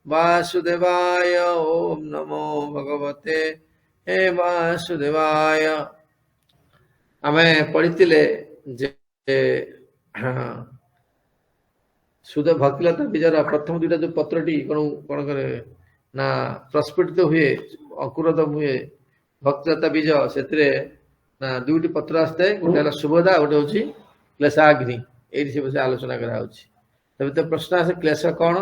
वासुदेवाय। ओम नमो भगवते हे वासुदेवाय। आमे पढ़ितिले जे सुध भक्तिलता बीजर प्रथम दुईटा जो पत्रटी कौन करे ना प्रस्फुटित हुए अंकुरत हुए भक्तिलता बीज से ना दुईटी पत्र आसता है गोटे शुभदा गोटे हूँ क्लेशाग्नि ये आलोचना करा तब तो प्रश्न आसे क्लेश कौन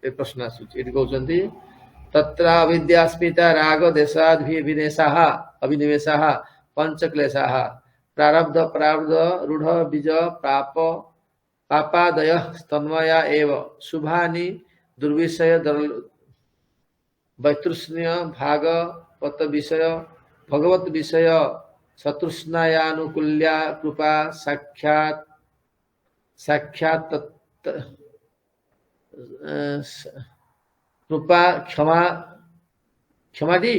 ये प्रश्न आसूची कहते तत्र अविद्यास्मिता राग देशाद्भिनिवेशाः अभिनिवेशाः पंच क्लेशाः प्रारब्ध प्रारब्ध रूढ़ बीज पाप पापादय स्तन्मया एव शुभानि दुर्विषय वैतृष्ण्य भागवत विषय भगवत विषय शत्रुष्णायानुकूल्या कृपा साक्षात साक्षात कृपा क्षमा क्षमा दी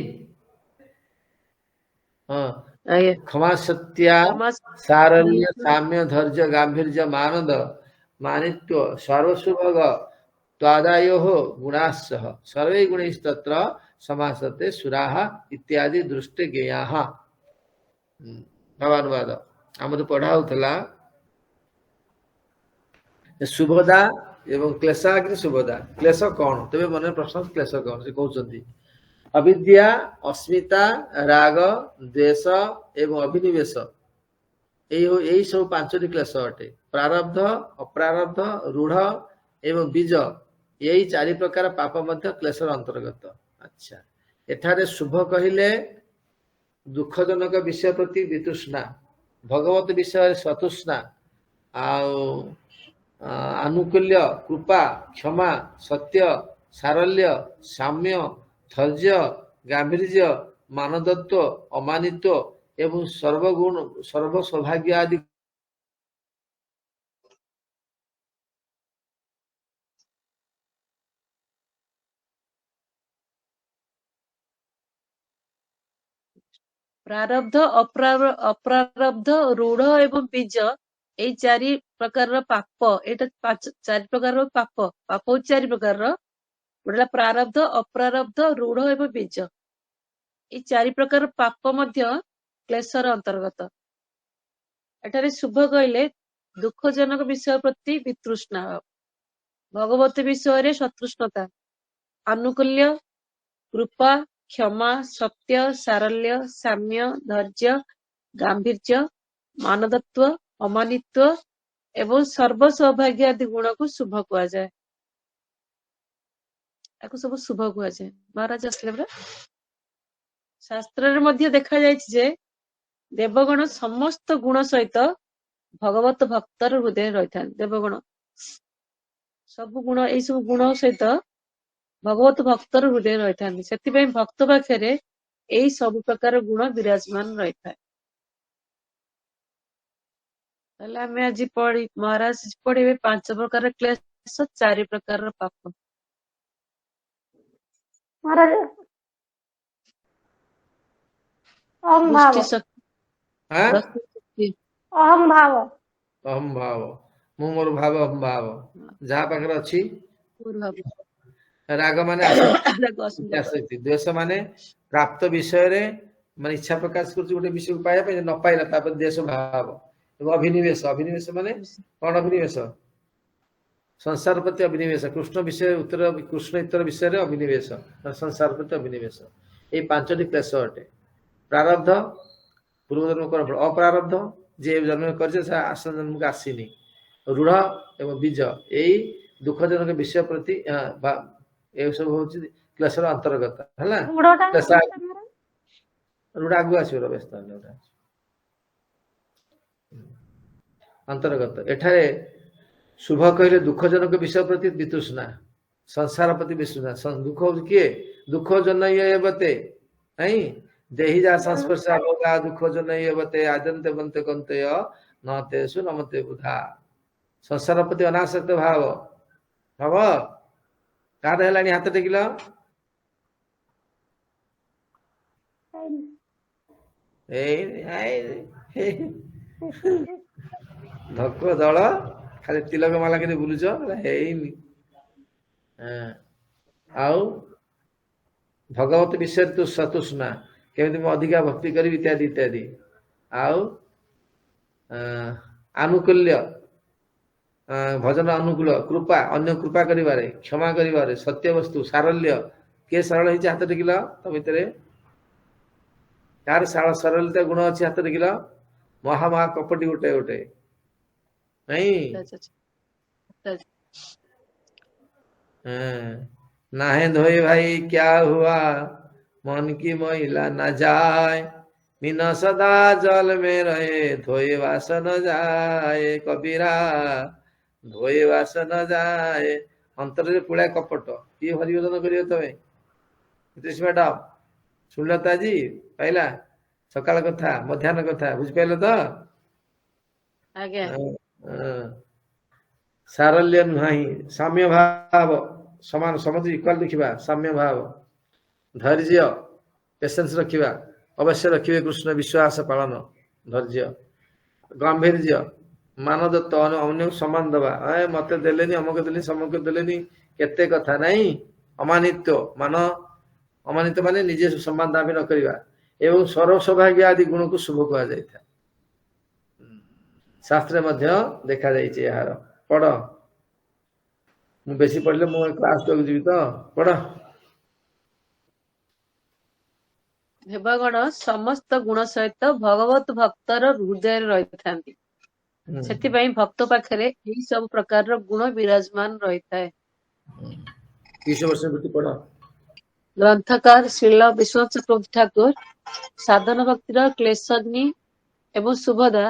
क्षमा सत्या सारल्य साम्य धैर्य गांभीर्य मानद मानित्व सर्वसुभग त्वादायोः गुणास्सह सर्वे गुणैस्तत्र समासते सुराः इत्यादि दृष्टि ज्ञेयाः। भावानुवाद आम तो पढ़ा होता शुभदा एवं क्लेशाग्नि शुभदा क्लेश कौन तेरे मन प्रश्न क्लेश कौन से कहते अविद्या अस्मिता राग द्वेष एवं अभिनिवेश यही सब पांचटी क्लेश अटे प्रारब्ध अप्रारब्ध रूढ़ एवं बीज यही चारि प्रकार पाप मध्य क्लेशर अंतर्गत। अच्छा एठारे शुभ कहिले दुखजनक विषय प्रति वितृष्णा भगवत विषय सतृष्णा आनुकूल्य कृपा क्षमा सत्य सारल्य साम्य धैर्य गांभीर्य मानदत्व अमानित्व एवं सर्वगुण सर्व सौभाग्य आदि प्रारब्ध अप्रारब्ध रूढ़ एवं बीज ये चारि प्रकार पाप एटा चारि प्रकार पाप पाप चारि प्रकार गोटे प्रारब्ध अप्रारब्ध रूढ़ एवं बीज ये चारि प्रकार पाप मध्य क्लेशर अंतर्गत। एठारे शुभ कहले दुखजनक विषय प्रति वितृष्णा भगवत विषय सतृष्णता आनुकूल्य कृपा क्षमा सत्य सारल्य साम्य धैर्य गांभीर्य मानदत्व अमानित्व एवं सर्व सौभाग्य आदि गुण को शुभ कहा जाए सब शुभ कहा जाए। महाराज आसले शास्त्र मध्य देखा जाए देवगण समस्त गुण सहित भगवत भक्तर हृदय रही था देवगण सब गुण यही सब गुण सहित भगवत भक्तर हृदय रही था से भक्त पाखे यही सब प्रकार गुण विराजमान रही था। आज महाराज पढ़े 5 प्रकार क्लेश 4 प्रकार पाप। महाराज अहम भाव अहम भाव मु मोर भाव अहम भाव जहाँ पाखे अच्छी राग माने आसक्ति द्वेष माने प्राप्त विषय रे माने इच्छा प्रकाश कर गोटे विषय पाया न पाइला तापर द्वेष भाव एवं अभिनिवेश अभिनिवेश माने कौन अभिनिवेश संसार प्रति अभिनिवेश कृष्ण विषय उत्तर कृष्ण इतर विषय रे अभिनिवेश संसार प्रति अभिनिवेश ये 5टी क्लेश अटे। प्रारब्ध पूर्व जन्म कर अप्रारब्ध जे जन्म कर जन्म को आसीनी रूढ़ एवं बीज यही दुखजनक विषय प्रति ये सब हूँ क्लेशर अंतर्गत है रूढ़ आगु आस अंतर्गत। एठारे शुभ कहले दुखजनक विषय प्रति वितृष्णा संसार प्रति वितृष्णा दुख किए दुख जनयते नहीं देहि जा संस्पर्श रोगा दुख जनयते आदंते बंते कंतय न तेषु नमते बुधा संसार प्रति अनासक्त भाव भाव कार है हाथ टेकिल धक दल खाली तिलक माला के बुलुच है ଆଉ ଭଗବତ ବିଷୟରେ ତୁ ସତୁଷ୍ଣା, କେମିତି ମୁଁ ଅଧିକା ଭକ୍ତି କରିବି ଇତ୍ୟାଦି ଇତ୍ୟାଦି। ଆଉ ଆନୁକୂଲ୍ୟ, ଭଜନ ଅନୁକୂଳ, କୃପା, ଅନ୍ୟ କୃପା କରିବାରେ, କ୍ଷମା କରିବାରେ, ସତ୍ୟ ବସ୍ତୁ, ସାରଲ୍ୟ। କିଏ ସରଳ ହେଇଛି ହାତ ଟେକିଲ ତ ଭିତରେ? କାହାର ସରଳତା ଗୁଣ ଅଛି ହାତ ଟେକିଲ? ମହା କପଟି ଗୋଟେ ଗୋଟେ ନାଇଁ। ଆଚ୍ଛା, ଆଚ୍ଛା। नाहे धोए भाई क्या हुआ, मन की मैला न जाए, मीना सदा जल में रहे, धोए वास न जाए कबीरा, धोए वास न जाए। अंतरे पुड़ा कपट किए हरिभजन करियो तमे? हितेश मैडम शुणिल तो आज पाइला सकाळ कथा मध्याह्न कथा बुझिपाइल तो? ଆଜ୍ଞା। सारल्य नुहाई, साम्य भाव, समान समझ इक्वाल देखिबा, साम्य भाव, धैर्य पेशेंस रखिबा, अवश्य रखिबे कृष्ण विश्वास पालन, धैर्य, गांभीर्य, मानदत्त, अन्य सम्मान दबा, मते देलेनी अमक देलेनी समक देलेनी केते कथा नहीं, अमानित्व मान, अमानित्व माने निजे सम्मान दाबी न करिबा, एवं सर्व सौभाग्य आदि गुण को शुभ कहा जायथा। शास्त्र मध्य देखा जाइए यार। पढ़, ମୁଁ ବେଶୀ ପଢିଲେ ମୁଁ କ୍ଲାସ ଦେବାକୁ ଯିବି ତ। ପଢ। ଦେବଗଣ ସମସ୍ତ ଗୁଣ ସହିତ ଭଗବତ ଭକ୍ତର ହୃଦୟରେ ରହିଥାନ୍ତି। ସେଥିପାଇଁ ଭକ୍ତ ପାଖରେ ଏହି ସବୁ ପ୍ରକାରର ଗୁଣ ବିରାଜମାନ ରହିଥାଏ। 20 ବର୍ଷ ଭିତରେ ପଢ। ଗ୍ରନ୍ଥକାର ଶ୍ରୀଲ ବିଶ୍ୱନାଥ ଚକ୍ରବର୍ତ୍ତୀ ଠାକୁର ସାଧନ ଭକ୍ତିର କ୍ଲେଶଗ୍ନି ଏବଂ ସୁଭଦା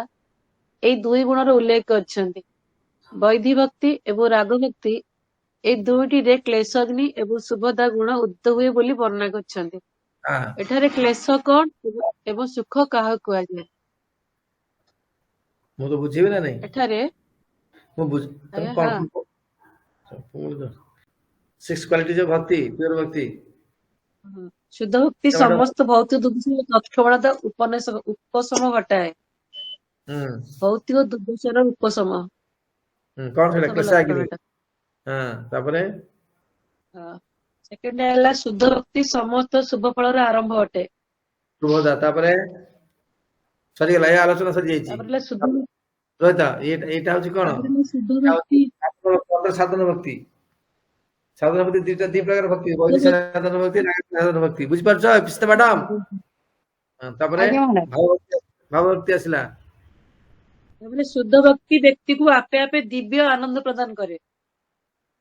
ଏଇ ଦୁଇ ଗୁଣର ଉଲ୍ଲେଖ କରିଛନ୍ତି। ବୈଧି ଭକ୍ତି ଏବଂ ରାଗ ଭକ୍ତି এই ଦୁଇଟିରେ କ୍ଲେଶଗ୍ନି ଏବଂ ସୁଭଦା ଗୁଣ ଉଦିତ ହୁଏ ବୋଲି ବର୍ଣ୍ଣନା କରିଛନ୍ତି। ଏଠାରେ କ୍ଲେଶ କଣ ଏବଂ ସୁଖ କାହାକୁ କୁହାଯାଏ? ମୁଁ ତ ବୁଝିବି ନା ନାହିଁ। ଏଠାରେ ମୁଁ ବୁଝ ତମ ହଁ କଣ 6 କ୍ୱାଲିଟିଜ ଅଫ ଭକ୍ତି, ପ୍ୟୁର ଭକ୍ତି। ଶୁଦ୍ଧ ଭକ୍ତି ସମସ୍ତ ଭୌତିକ ଦୁର୍ଦଶା ତତ୍କ୍ଷଣାତ୍ ଉପଶମ ଘଟାଏ। ଭୌତିକ ଦୁର୍ଦଶାର ଉପଶମ। କଣ ସେଇଟା? ପ୍ରଥମ କ୍ଲେଶାଗ୍ନି। ଲକ୍ଷଣଟା। ତାପରେ ସେକେଣ୍ଡ ହେଲା ଶୁଦ୍ଧ ଭକ୍ତି ସମସ୍ତ ଶୁଭ ଫଳର ଆରମ୍ଭ ଅଟେ। ସୁଭଦା। ତାପରେ ସରିଗଲା, ଏ ଆଲୋଚନା ସରିଯାଇଛି। ତାପରେ ହେଲା ଶୁଦ୍ଧ ରହିଥା, ଏଇଟା ହଉଛି କଣ? ତାପରେ ହେଲା ଶୁଦ୍ଧ ଭକ୍ତି। ସାଧନ ଭକ୍ତି। ସାଧନ ଭକ୍ତି ଦି ପ୍ରକାର ଭକ୍ତି, ବୈଦିକ ସାଧନ ଭକ୍ତି, ସାଧନ ଭକ୍ତି। ବୁଝିପାରୁଛ ପିସ୍ତା ମ୍ୟାଡାମ? ତାପରେ ଭାବ ଭକ୍ତି ଆସିଲା। ତାପରେ ଶୁଦ୍ଧ ଭକ୍ତି ବ୍ୟକ୍ତିକୁ ଆପେ ଆପେ ଦିବ୍ୟ ଆନନ୍ଦ ପ୍ରଦାନ କରେ।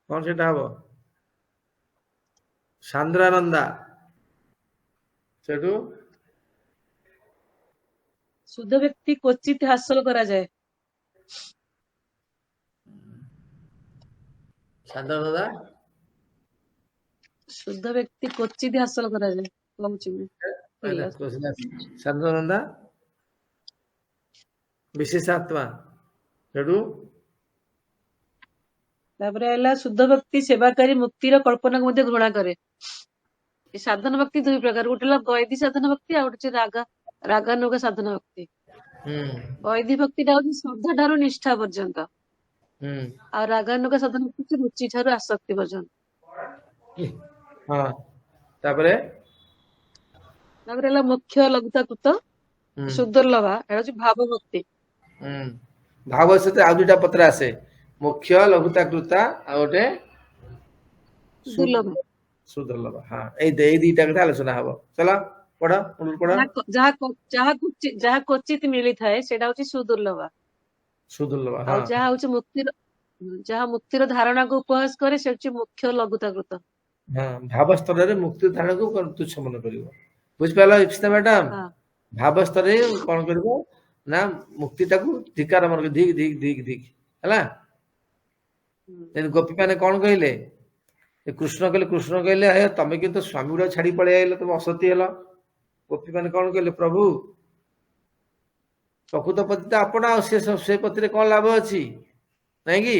କଣ ସେଟା ହବ? ସାନ୍ଦ୍ରାନନ୍ଦା। ସେଠୁ ଶୁଦ୍ଧ ବ୍ୟକ୍ତି କ୍ୱଚିତ ହାସଲ କରାଯାଏ। ସାନ୍ଦ୍ରାନନ୍ଦା ଶୁଦ୍ଧ ବ୍ୟକ୍ତି କ୍ୱଚିତ ହାସଲ କରାଯାଏ। କହୁଛି ମୁଁ। ସାନ୍ଦ୍ରାନନ୍ଦା ବିଶେଷାତ୍ମା। ସେଠୁ ତାପରେ ହେଲା ଶୁଦ୍ଧ ଭକ୍ତି ସେବାକାରୀ ମୁକ୍ତିର କଳ୍ପନାକୁ ମଧ୍ୟ ଘୃଣା କରେ। ଏ ସାଧନ ଭକ୍ତି ଦୁଇ ପ୍ରକାର, ଗୋଟେ ହେଲା ବୈଧି ସାଧନ ଭକ୍ତି, ଆଉ ଗୋଟେ ହଉଛି ରାଗାନୁଗ ସାଧନ ଭକ୍ତି। ବୈଧି ଭକ୍ତିଟା ହଉଛି ଶ୍ରଦ୍ଧା ଠାରୁ ନିଷ୍ଠା ପର୍ଯ୍ୟନ୍ତ, ଆଉ ରାଗାନୁଗ ସାଧନ ଭକ୍ତି ରୁଚି ଠାରୁ ଆସକ୍ତି ପର୍ଯ୍ୟନ୍ତ। ତାପରେ ହେଲା ମୁଖ୍ୟ ଲଘୁତାକୃତ ସୁଦୁର୍ଲଭା, ଏଟା ହଉଛି ଭାବ ଭକ୍ତି। ଭାବ ସହିତ ଆଉ ଦୁଇଟା ପତ୍ର ଆସେ, ମୁଖ୍ୟ ଲଘୁତାକୃତା ଆଉ ଗୋଟେ ଦୁର୍ଲଭ। ସୁଦୁର୍ଲଭ। ଏଇ ଦିଟା କଥା ଆଲୋଚନା ହବ। ଚାଲ ପଢ, ପଢ। ଯାହା କ୍ୱଚିତ ମିଳିଥାଏ ସେଟା ହଉଛି ସୁଦୁର୍ଲଭ। ସୁଦୁର୍ଲଭ। ଆଉ ଯାହା ହଉଛି ମୁକ୍ତିର ଧାରଣାକୁ ଉପହାସ କରେ ସେ ହଉଛି ମୁଖ୍ୟ ଲଘୁତାକୃତ। ଭାବ ସ୍ତରରେ ମୁକ୍ତି ଧାରଣାକୁ ତୁଚ୍ଛ ମନେ କରିବ। ବୁଝିପାରିଲ ଇପ୍ସିତା ମ୍ୟାଡାମ? ଭାବ ସ୍ତରରେ କଣ କରିବ ନା ମୁକ୍ତିଟାକୁ ଧିକାର ମନେ ଧିକ ଧିକ ଧିକ ଧିକ ହେଲା। ଗୋପୀ ମାନେ କଣ କହିଲେ? କୃଷ୍ଣ କହିଲେ ହେ ତମେ କିନ୍ତୁ ସ୍ୱାମୀ ଗୁଡା ଛାଡି ପଳେଇ ଆଇଲ, ତମେ ଅସତୀ ହେଲ। ଗୋପୀ ମାନେ କଣ କହିଲେ? ପ୍ରଭୁ ପ୍ରକୃତ ପତି ତ ଆପଣ, ଆଉ ସେ ପତିରେ କଣ ଲାଭ ଅଛି? ନାଇଁ କି?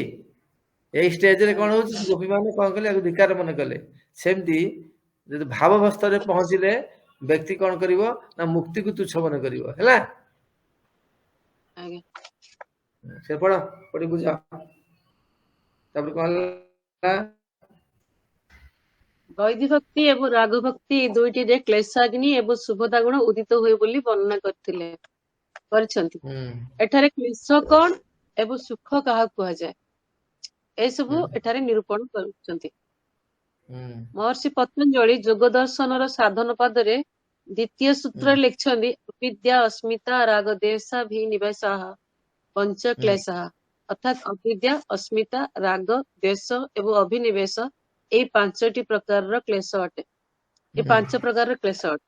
ଏଇ ଷ୍ଟେଜରେ କଣ ହଉଛି? ଗୋପୀ ମାନେ କଣ କଲେ? ଧିକାର ମନେ କଲେ। ସେମିତି ଯଦି ଭାବ ଅବସ୍ଥାରେ ପହଞ୍ଚିଲେ ବ୍ୟକ୍ତି କଣ କରିବ ନା ମୁକ୍ତିକୁ ତୁଚ୍ଛ ମନେ କରିବ। ହେଲା। ସେ ପଢି ବୁଝ। ତାପରେ କଣ ହେଲା? ବୈଧି ଭକ୍ତି ଏବଂ ରାଗ ଭକ୍ତି ଏଇ ଦୁଇଟିରେ କ୍ଲେଶାଗ୍ନି ଏବଂ ଶୁଭତା ଗୁଣ ଉଦିତ ହୁଏ ବୋଲି ବର୍ଣ୍ଣନା କରିଛନ୍ତି। ଏଠାରେ କ୍ଲେଶ କଣ ଏବଂ ସୁଖ କାହାକୁ କୁହାଯାଏ ଏସବୁ ଏଠାରେ ନିରୂପଣ କରୁଛନ୍ତି। ମହର୍ଷି ପତଞ୍ଜଳି ଯୋଗ ଦର୍ଶନର ସାଧନ ପାଦରେ ଦ୍ୱିତୀୟ ସୂତ୍ରରେ ଲେଖିଛନ୍ତି ଅବିଦ୍ୟା ଅସ୍ମିତା ରାଗ ଦେଶାଭିନିବେଶାଃ ପଞ୍ଚ କ୍ଲେଶଃ ଅର୍ଥାତ୍ ଅବିଦ୍ୟା ଅସ୍ମିତା ରାଗ ଦ୍ୱେଷ ଏବଂ ଅଭିନିବେଶ ଏଇ 5ଟି ପ୍ରକାରର କ୍ଲେଶ ଅଟେ। ଏ 5 ପ୍ରକାରର କ୍ଲେଶ ଅଟେ।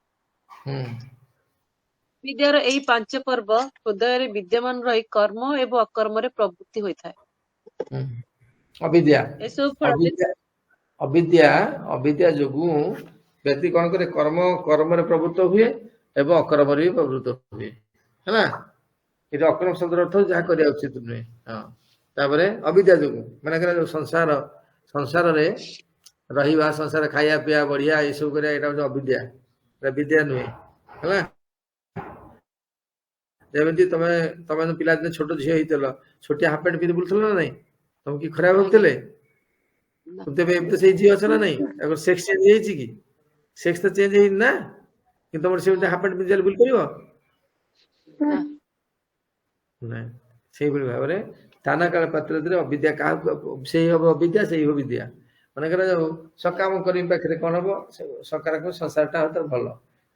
ବିଦ୍ୟାର ଏଇ 5 ପର୍ବ ହୃଦୟରେ ବିଦ୍ୟମାନ ରହି କର୍ମ ଏବଂ ଅକର୍ମରେ ପ୍ରବୃତ୍ତି ହୋଇଥାଏ। ଅବିଦ୍ୟା ଏସବୁ ଫଳରେ ଅବିଦ୍ୟା ଯୋଗୁ ବ୍ୟକ୍ତି କଣ କରେ କର୍ମରେ ପ୍ରବୃତ୍ତ ହୁଏ ଏବଂ ଅକର୍ମରେ ବି ପ୍ରବୃତ୍ତ ହୁଏ ହେଲା। ଏଠି ଅକର୍ମ ଶବ୍ଦର ଅର୍ଥ ଯାହା କରିବା ଉଚିତ ନୁହେଁ। ହଁ ତାପରେ ଅବିଦ୍ୟା ଯୋଗୁ ମାନେ ଯୋଉ ସଂସାରରେ ରହିବା, ସଂସାର ଖାଇବା ପିଇବା ବଢିଆ ଏସବୁ କରିବା, ଏଇଟା ହଉଛି ଅବିଦ୍ୟା, ବିଦ୍ୟା ନୁହେଁ ହେଲା। ଯେମିତି ତମେ ପିଲାଦିନେ ଛୋଟ ଝିଅ ହେଇଥିଲ, ଛୋଟିଆ ହାଫ ପ୍ୟାଣ୍ଟ ପିନ୍ଧି ବୁଲୁଥିଲ ନା ନାଇଁ? ତମକୁ କି ଖରାପ ଭାବୁଥିଲେ? ତେବେ ଏବେ ତ ସେଇ ଝିଅ ଅଛ ନା ନାଇଁ? ସେକ୍ସ ଚେଞ୍ଜ ହେଇଛି କି? ସେକ୍ସ ତ ଚେଞ୍ଜ ହେଇନି ନା, କିନ୍ତୁ ତମର ସେମିତି ହାଫ ପ୍ୟାଣ୍ଟ ପିନ୍ଧି ବୁଲି ପାରିବ? ନାଇଁ। ସେଇଭଳି ଭାବରେ ସ୍ଥାନ କାଳ ପାତ୍ରରେ ଅବିଦ୍ୟା କାହାକୁ, ସେଇ ହବ ଅବିଦ୍ୟା, ସେଇ ହବ ବିଦ୍ୟା। ମନେକର ଯୋଉ ସକାମ କରି ପାଖରେ କଣ ହବ, ସକାରାତ୍ମକ ସଂସାରଟା ହବ ତାର ଭଲ।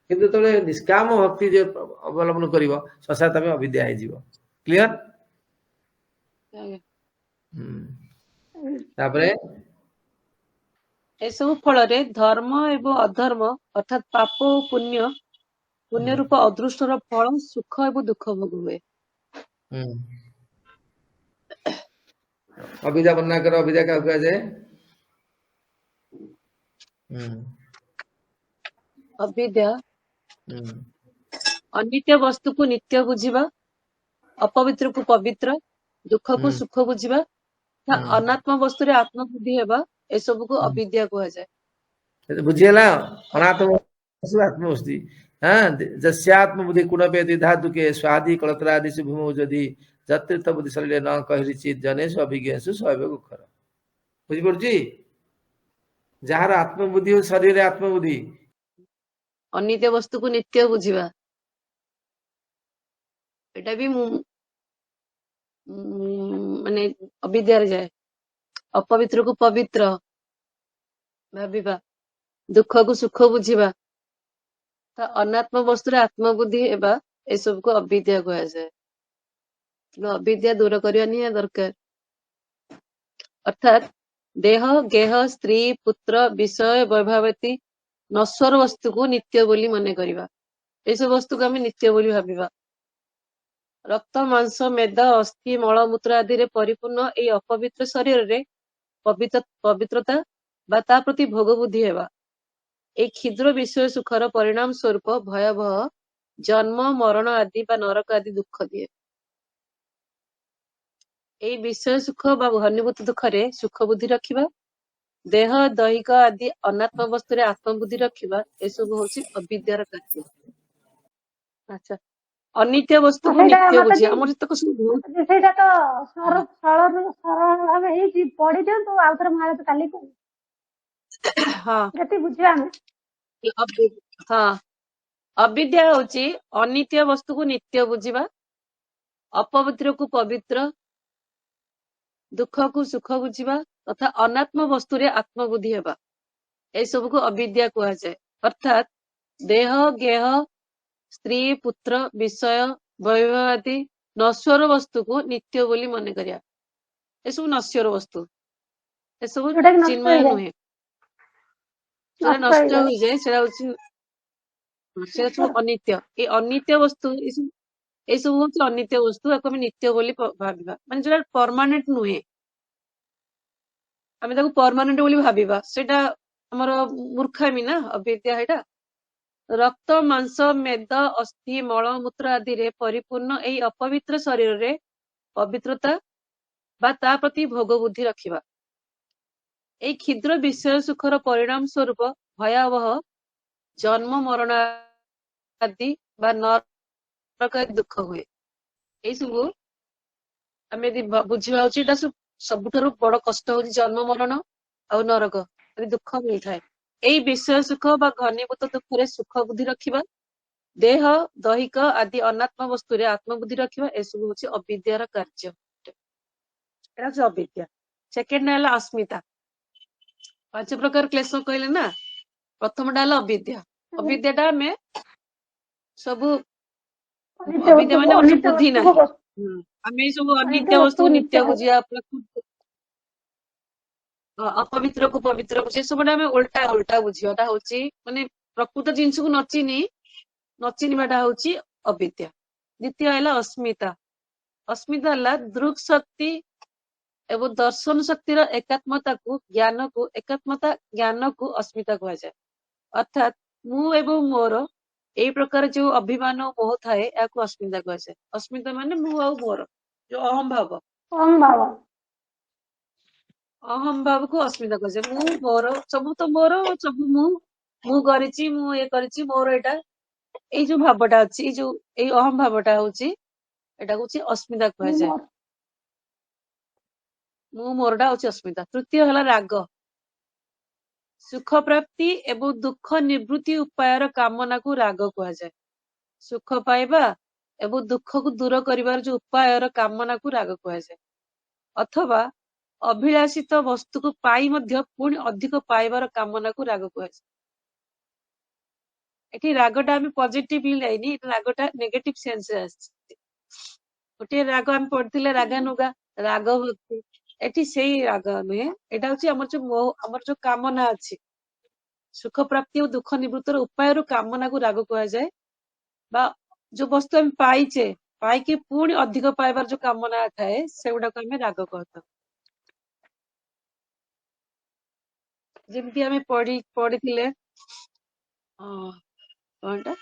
କିନ୍ତୁ ଯେତେବେଳେ ନିଷ୍କାମ ଭକ୍ତି ଯେ ଅବଲମ୍ବନ କରିବ, ସଂସାର ତମେ ଅବିଦ୍ୟା ହେଇଯିବ। କ୍ଲିୟର? ତାପରେ ଏସବୁ ଫଳରେ ଧର୍ମ ଏବଂ ଅଧର୍ମ ଅର୍ଥାତ୍ ପାପ ଓ ପୁଣ୍ୟ ରୂପ ଅଦୃଷ୍ଟର ଫଳ ସୁଖ ଏବଂ ଦୁଃଖ ଭୋଗ ହୁଏ। ଅବିଦ୍ୟା ବର୍ଣ୍ଣନା କର, ଅବିଦ୍ୟା କାହାକୁ କୁହାଯାଏ? ଅବିଦ୍ୟା ଅନିତ୍ୟ ବସ୍ତୁକୁ ନିତ୍ୟ ବୁଝିବା, ଅପବିତ୍ରକୁ ପବିତ୍ର, ଦୁଃଖକୁ ସୁଖ ବୁଝିବା, ଅନାତ୍ମ ବସ୍ତୁରେ ଆତ୍ମବୁଦ୍ଧି ହେବା, ଏସବୁକୁ ଅବିଦ୍ୟା କୁହାଯାଏ। ବୁଝିହେଲା? ଅନାତ୍ମ ଆତ୍ମବସ୍ତି ଯସ୍ୟାତ୍ମବୁଦ୍ଧି କୁଣପେ ଧାତୁକେ ସ୍ୱାଦି କଳତ୍ରାଦି ଭୂମौ ଯଦି ଯତୀର୍ଥ ବୁଦ୍ଧି ଶରୀରେ ନ କହିରିଚି ଜନେଷୁ ଅଭିଜ୍ଞେଷୁ ସ୍ୱୟଂ ଖର। ବୁଝିପାରୁଛି? ଯାହାର ଆତ୍ମବୁଦ୍ଧି ଓ ଶରୀରରେ ଆତ୍ମବୁଦ୍ଧି, ଅନିତ୍ୟ ବସ୍ତୁକୁ ନିତ୍ୟ ବୁଝିବା, ଏଟା ବି ମାନେ ଅବିଦ୍ୟାରେ ଯାଏ। ଅପବିତ୍ରକୁ ପବିତ୍ର ଭାବିବା, ଦୁଃଖକୁ ସୁଖ ବୁଝିବା, ଅନାତ୍ମ ବସ୍ତୁରେ ଆତ୍ମବୁଦ୍ଧି ହେବା, ଏସବୁକୁ ଅବିଦ୍ୟା କୁହାଯାଏ। ଅବିଦ୍ୟା ଦୂର କରିବା ନିହାତି ଦରକାର। ଅର୍ଥାତ୍ ଦେହ, ଗେହ, ସ୍ତ୍ରୀ, ପୁତ୍ର, ବିଷୟ, ବୈଭାବତୀ ନଶ୍ୱର ବସ୍ତୁକୁ ନିତ୍ୟ ବୋଲି ମନେ କରିବା। ଏସବୁ ବସ୍ତୁକୁ ଆମେ ନିତ୍ୟ ବୋଲି ଭାବିବା। ରକ୍ତ, ମାଂସ, ମେଦ, ଅସ୍ଥି, ମଳମୂତ୍ର ଆଦିରେ ପରିପୂର୍ଣ୍ଣ ଏହି ଅପବିତ୍ର ଶରୀରରେ ପବିତ୍ରତା ବା ତା ପ୍ରତି ଭୋଗ ବୁଦ୍ଧି ହେବା, ଏହି କ୍ଷୁଦ୍ର ବିଷୟ ସୁଖର ପରିଣାମ ସ୍ୱରୂପ ଭୟାବହ ଜନ୍ମ, ମରଣ ଆଦି ବା ନରକ ଆଦି ଦୁଃଖ ଦିଏ। ଏହି ବିଷୟ ସୁଖ ବା ଘନୀଭୂତ ଦୁଃଖରେ ସୁଖ ବୁଦ୍ଧି ରଖିବା, ଦେହ, ଦୈହିକ ଆଦି ଅନାତ୍ମ ବସ୍ତୁରେ ଆତ୍ମବୁଦ୍ଧି ରଖିବା, ଏସବୁ ହଉଛି ଅବିଦ୍ୟାର କାର୍ଯ୍ୟ। ଆଚ୍ଛା, ଅନିତ୍ୟ ବସ୍ତୁକୁ ନିତ୍ୟ ବୁଝିବା। ଆମର ଯେତକ ସବୁ ସେଇଟା ତ ସରଳ ଭାବେ ହେଇଛି, ପଢି ଦିଅନ୍ତୁ ଆଉ ଥରେ ମହାରାଜ କାଲି ଯେତିକି ବୁଝିବା ଆମେ। ଅବିଦ୍ୟା ହଉଛି ଅନିତ୍ୟ ବସ୍ତୁକୁ ନିତ୍ୟ ବୁଝିବା, ଅପବିତ୍ରକୁ ପବିତ୍ର, ଦୁଃଖକୁ ସୁଖ ବୁଝିବା ତଥା ଅନାତ୍ମ ବସ୍ତୁରେ ଆତ୍ମବୁଦ୍ଧି ହେବା, ଏସବୁକୁ ଅବିଦ୍ୟା କୁହାଯାଏ। ଅର୍ଥାତ୍ ଦେହ, ଗେହ, ସ୍ତ୍ରୀ, ପୁତ୍ର, ବିଷୟ, ବୈଭବ ଆଦି ନଶ୍ୱର ବସ୍ତୁକୁ ନିତ୍ୟ ବୋଲି ମନେ କରିବା। ଏସବୁ ନଶ୍ୱର ବସ୍ତୁ, ଏସବୁ ଚିନ୍ମୟ ନୁହେଁ। ସେଟା ନଷ୍ଟ ହୋଇଯାଏ, ସେଟା ସବୁ ଅନିତ୍ୟ। ଏଇ ଅନିତ୍ୟ ବସ୍ତୁ, ଏସବୁ ହଉଛି ଅନିତ୍ୟ ବସ୍ତୁ, ତାକୁ ଆମେ ନିତ୍ୟ ବୋଲି ଭାବିବା। ମାନେ ଯୋଉଟା ପରମାନେଣ୍ଟ ନୁହେଁ, ଆମେ ତାକୁ ପରମାନେଣ୍ଟ ବୋଲି ଭାବିବା, ସେଇଟା ଆମର ମୂର୍ଖାମି ନା, ଅବିଦ୍ୟା। ଏଇଟା ରକ୍ତ, ମାଂସ, ମେଦ, ଅସ୍ଥି, ମଳମୂତ୍ର ଆଦିରେ ପରିପୂର୍ଣ୍ଣ ଏହି ଅପବିତ୍ର ଶରୀରରେ ପବିତ୍ରତା ବା ତା ପ୍ରତି ଭୋଗ ବୁଦ୍ଧି ରଖିବା, ଏହି କ୍ଷୁଦ୍ର ବିଷୟ ସୁଖର ପରିଣାମ ସ୍ୱରୂପ ଭୟାବହ ଜନ୍ମ, ମରଣ ଆଦି ବା ନରକ ଦୁଃଖ ହୁଏ। ଏଇ ସବୁ ଆମେ ଯଦି ବୁଝିବା ଉଚିତ, ଏଇଟା ସବୁଠାରୁ ବଡ କଷ୍ଟ ହଉଛି ଜନ୍ମ, ମରଣ ଆଉ ନରକ, ଦୁଃଖ ମିଳିଥାଏ। ଏଇ ବିଷୟ ସୁଖ ବା ଘନୀଭୂତ ଦୁଃଖରେ ସୁଖ ବୁଦ୍ଧି ରଖିବା, ଦେହ ଦୈହିକ ଆଦି ଅନାତ୍ମ ବସ୍ତୁରେ ଆତ୍ମବୁଦ୍ଧି ରଖିବା, ଏସବୁ ହଉଛି ଅବିଦ୍ୟାର କାର୍ଯ୍ୟ। ଏଟା ହଉଛି ଅବିଦ୍ୟା। ସେକେଣ୍ଡ ହେଲା ଅସ୍ମିତା। 5 ପ୍ରକାର କ୍ଲେଶ କହିଲେ ନା, ପ୍ରଥମଟା ହେଲା ଅବିଦ୍ୟା। ଅବିଦ୍ୟାଟା ଆମେ ସବୁ ଅବିଦ୍ୟା ମାନେ ଆମର ଅନିତ୍ୟ ବୁଦ୍ଧି ବସ୍ତୁକୁ ନାହିଁ। ଆମେ ଏଇ ସବୁ ଅନିତ୍ୟ ବସ୍ତୁ ନିତ୍ୟ ନିତ୍ୟ ବୁଝିବା, ଅପବିତ୍ରକୁ ପବିତ୍ର ବୁଝିବା, ସବୁଟା ଆମେ ଓଲଟା ବୁଝିବାଟା ହଉଛି ମାନେ ପ୍ରକୃତ ଜିନିଷକୁ ନଚିନିବାଟା ହଉଛି ଅବିଦ୍ୟା। ଦ୍ୱିତୀୟ ହେଲା ଅସ୍ମିତା। ଅସ୍ମିତା ହେଲା ଦୃକ୍ ଶକ୍ତି ଏବଂ ଦର୍ଶନ ଶକ୍ତିର ଏକାତ୍ମତାକୁ ଜ୍ଞାନକୁ ଅସ୍ମିତା କୁହାଯାଏ। ଅର୍ଥାତ୍ ମୁଁ ଏବଂ ମୋର ଏଇ ପ୍ରକାର ଯୋଉ ଅଭିମାନ ମୋହ ଥାଏ, ଏହାକୁ ଅସ୍ମିତା କୁହାଯାଏ। ଅସ୍ମିତା ମାନେ ମୁଁ ଆଉ ମୋର ଯୋଉ ଅହଂ ଭାବ, ଅହଂ ଭାବକୁ ଅସ୍ମିତା କୁହାଯାଏ। ମୁଁ ମୋର ସବୁ ତ ମୋର, ସବୁ ମୁଁ କରିଛି, ମୁଁ ଇଏ କରିଛି, ମୋର ଏଇଟା, ଏଇ ଯୋଉ ଭାବଟା ଅଛି, ଏଇ ଅହଂ ଭାବଟା ହଉଛି, ଏଟା ହଉଛି ଅସ୍ମିତା କୁହାଯାଏ। ମୁଁ ମୋରଟା ହଉଛି ଅସ୍ମିତା। ତୃତୀୟ ହେଲା ରାଗ। ସୁଖ ପ୍ରାପ୍ତି ଏବଂ ଦୁଃଖ ନିବୃତ୍ତି ଉପାୟର କାମନାକୁ ରାଗ କୁହାଯାଏ। ସୁଖ ପାଇବା ଏବଂ ଦୁଃଖକୁ ଦୂର କରିବାର ଯୋଉ ଉପାୟର କାମନାକୁ ରାଗ କୁହାଯାଏ। ଅଥବା ଅଭିଳାଷିତ ବସ୍ତୁକୁ ପାଇ ମଧ୍ୟ ପୁଣି ଅଧିକ ପାଇବାର କାମନାକୁ ରାଗ କୁହାଯାଏ। ଏଠି ରାଗଟା ଆମେ ପଜିଟିଭଲି ନେଇନି, ରାଗଟା ନେଗେଟିଭ ସେନ୍ସରେ ଆସିଛି। ଗୋଟିଏ ରାଗ ଆମେ ପଢିଥିଲେ ରାଗାନୁଗା, ରାଗ ଭକ୍ତି। ଏଠି ସେଇ ରାଗ ନୁହେଁ, ଏଇଟା ହଉଛି ଆମର ଯୋଉ କାମନା ଅଛି, ସୁଖ ପ୍ରାପ୍ତି ଓ ଦୁଃଖ ନିବୃତ୍ତର ଉପାୟରୁ କାମନାକୁ ରାଗ କୁହାଯାଏ। ବା ଯୋଉ ବସ୍ତୁ ଆମେ ପାଇକି ପୁଣି ଅଧିକ ପାଇବାର ଯୋଉ କାମନା ଥାଏ, ସେଗୁଡାକୁ ଆମେ ରାଗ କହିଥାଉ। ଯେମିତି ଆମେ ପଢିଥିଲେ କଣଟା,